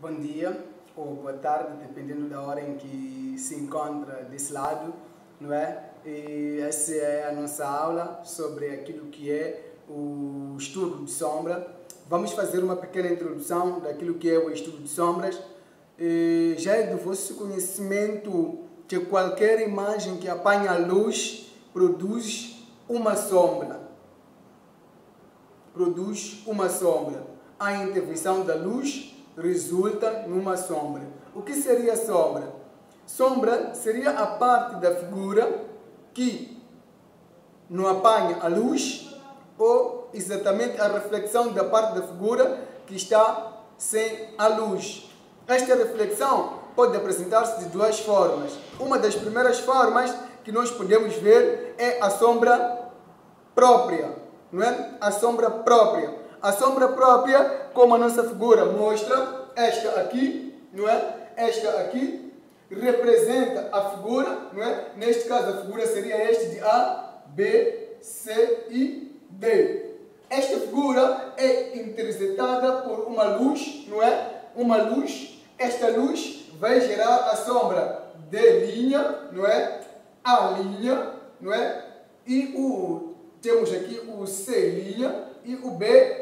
Bom dia ou boa tarde, dependendo da hora em que se encontra desse lado, não é? E essa é a nossa aula sobre aquilo que é o estudo de sombra. Vamos fazer uma pequena introdução daquilo que é o estudo de sombras. Já é do vosso conhecimento que qualquer imagem que apanha a luz produz uma sombra. Produz uma sombra. A intervenção da luz resulta numa sombra. O que seria sombra? Sombra seria a parte da figura que não apanha a luz ou exatamente a reflexão da parte da figura que está sem a luz. Esta reflexão pode apresentar-se de duas formas. Uma das primeiras formas que nós podemos ver é a sombra própria, não é? A sombra própria. A sombra própria, como a nossa figura mostra, esta aqui, não é? Esta aqui representa a figura, não é? Neste caso, a figura seria este de A, B, C e D. Esta figura é interceptada por uma luz, não é? Uma luz. Esta luz vai gerar a sombra D', não é? A', não é? E temos aqui o C' e o B'.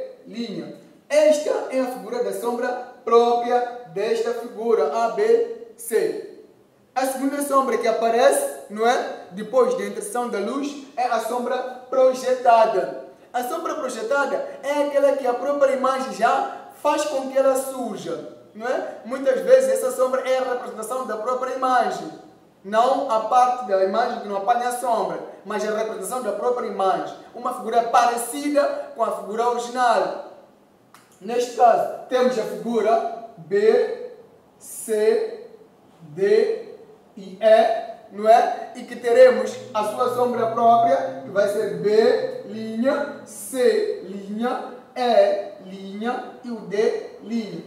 Esta é a figura da sombra própria desta figura A, B, C. A segunda sombra que aparece, não é? Depois da inserção da luz, é a sombra projetada. A sombra projetada é aquela que a própria imagem já faz com que ela surja, não é? Muitas vezes essa sombra é a representação da própria imagem. Não a parte da imagem que não apanha a sombra, mas a representação da própria imagem. Uma figura parecida com a figura original. Neste caso, temos a figura B, C, D e E, não é? E que teremos a sua sombra própria, que vai ser B', C', E' e o D'.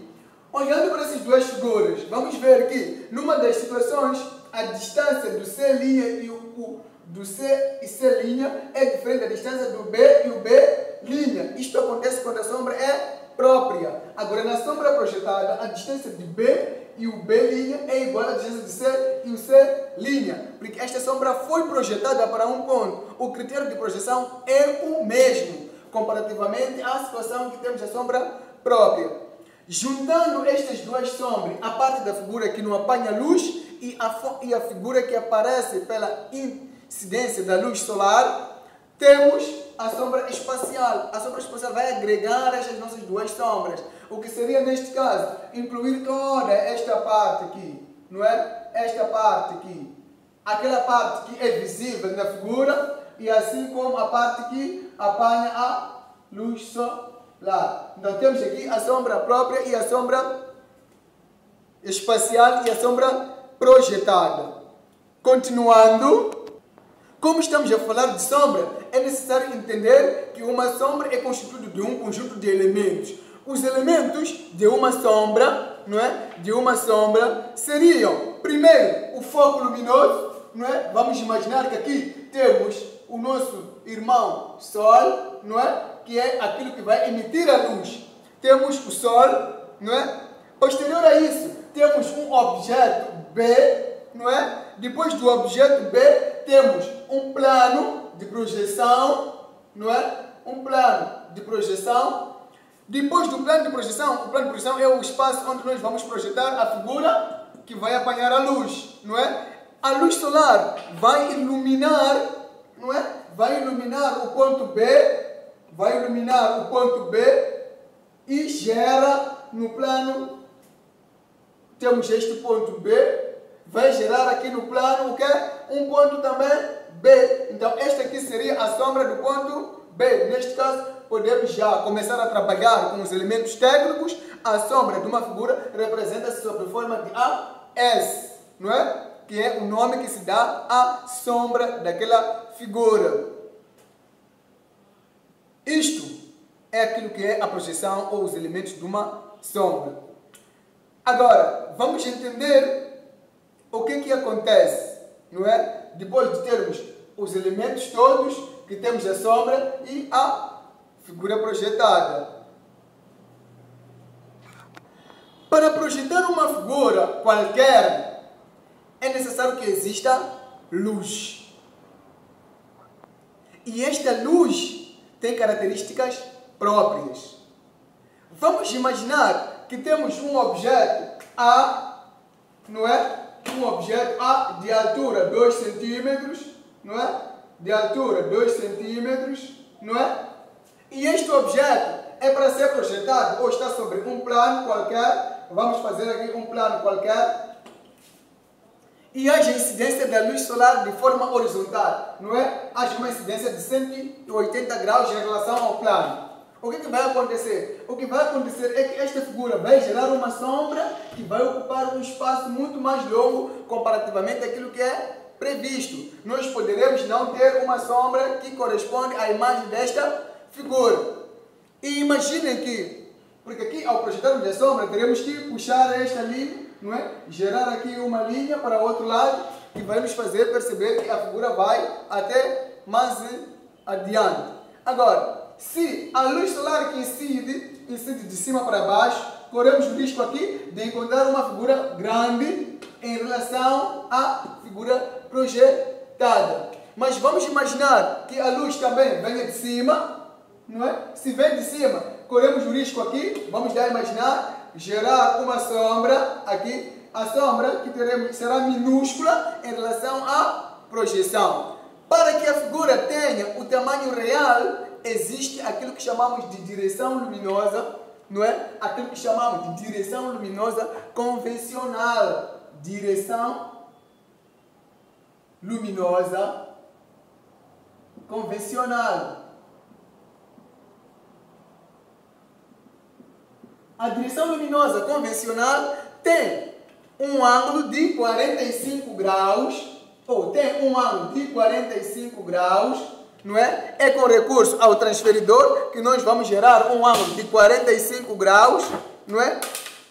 Olhando para essas duas figuras, vamos ver que, numa das situações, a distância do C' e do C e C' é diferente da distância do B e o B'. Isto acontece quando a sombra é própria. Agora, na sombra projetada, a distância de B e o B' é igual à distância de C e o C'. Porque esta sombra foi projetada para um ponto. O critério de projeção é o mesmo, comparativamente à situação que temos a sombra própria. Juntando estas duas sombras, a parte da figura que não apanha luz e a figura que aparece pela incidência da luz solar, temos a sombra espacial. A sombra espacial vai agregar estas nossas duas sombras. O que seria, neste caso, incluir toda esta parte aqui, não é? Esta parte aqui. Aquela parte que é visível na figura e assim como a parte que apanha a luz solar. Então temos aqui a sombra própria e a sombra espacial e a sombra projetada. Continuando, como estamos a falar de sombra, é necessário entender que uma sombra é constituída de um conjunto de elementos. Os elementos de uma sombra, não é? De uma sombra seriam, primeiro, o foco luminoso, não é? Vamos imaginar que aqui temos o nosso irmão Sol, não é? Que é aquilo que vai emitir a luz. Temos o Sol, não é? Posterior a isso, temos um objeto B, não é? Depois do objeto B, temos um plano de projeção, não é? Um plano de projeção. Depois do plano de projeção, o plano de projeção é o espaço onde nós vamos projetar a figura que vai apanhar a luz, não é? A luz solar vai iluminar, não é? Vai iluminar o ponto B, e gera no plano, temos este ponto B, vai gerar aqui no plano o quê? Um ponto também B. Então, esta aqui seria a sombra do ponto B. Neste caso, podemos já começar a trabalhar com os elementos técnicos. A sombra de uma figura representa-se sob forma de AS, não é? Que é o nome que se dá à sombra daquela figura. Isto é aquilo que é a projeção ou os elementos de uma sombra. Agora, vamos entender o que acontece, não é? Depois de termos os elementos todos, que temos a sombra e a figura projetada. Para projetar uma figura qualquer, é necessário que exista luz. E esta luz tem características próprias. Vamos imaginar que temos um objeto A, não é? Um objeto A de altura 2 centímetros, não é? De altura 2 centímetros, não é? E este objeto é para ser projetado ou está sobre um plano qualquer. Vamos fazer aqui um plano qualquer. E haja incidência da luz solar de forma horizontal, não é? Haja uma incidência de 180 graus em relação ao plano. O que vai acontecer? O que vai acontecer é que esta figura vai gerar uma sombra que vai ocupar um espaço muito mais longo comparativamente àquilo que é previsto. Nós poderemos não ter uma sombra que corresponde à imagem desta figura. E imaginem que, porque aqui ao projetarmos a sombra, teremos que puxar esta linha, não é? Gerar aqui uma linha para o outro lado que vai nos fazer perceber que a figura vai até mais adiante. Agora, se a luz solar que incide de cima para baixo, corremos o risco aqui de encontrar uma figura grande em relação à figura projetada. Mas vamos imaginar que a luz também venha de cima, não é? Se vem de cima, corremos o risco aqui, vamos já imaginar, gerar uma sombra aqui. A sombra que teremos será minúscula em relação à projeção. Para que a figura tenha o tamanho real, existe aquilo que chamamos de direção luminosa, não é? Aquilo que chamamos de direção luminosa convencional. Direção luminosa convencional. A direção luminosa convencional tem um ângulo de 45 graus, ou tem um ângulo de 45 graus, não é? É com recurso ao transferidor que nós vamos gerar um ângulo de 45 graus, não é?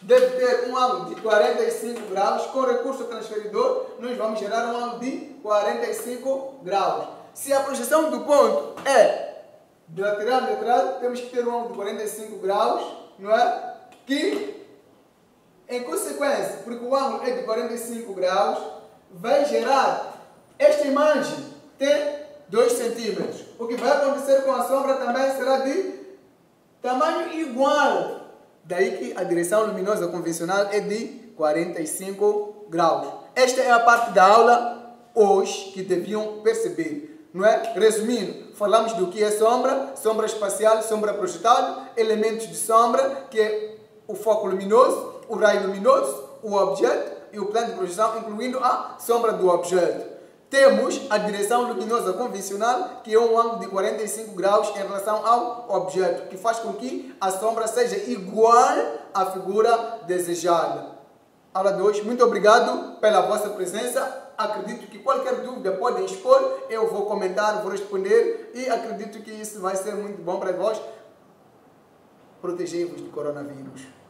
Deve ter um ângulo de 45 graus. Com recurso ao transferidor, nós vamos gerar um ângulo de 45 graus. Se a projeção do ponto é de lateral a lateral, temos que ter um ângulo de 45 graus, não é? Que, em consequência, porque o ângulo é de 45 graus, vai gerar esta imagem tem 2 centímetros. O que vai acontecer com a sombra também será de tamanho igual. Daí que a direção luminosa convencional é de 45 graus. Esta é a parte da aula hoje que deviam perceber, não é? Resumindo, falamos do que é sombra, sombra espacial, sombra projetada, elementos de sombra, que é o foco luminoso, o raio luminoso, o objeto e o plano de projeção, incluindo a sombra do objeto. Temos a direção luminosa convencional, que é um ângulo de 45 graus em relação ao objeto, que faz com que a sombra seja igual à figura desejada. Aula 2, muito obrigado pela vossa presença. Acredito que qualquer dúvida podem expor, eu vou comentar, vou responder e acredito que isso vai ser muito bom para vós. Protegei-vos do coronavírus.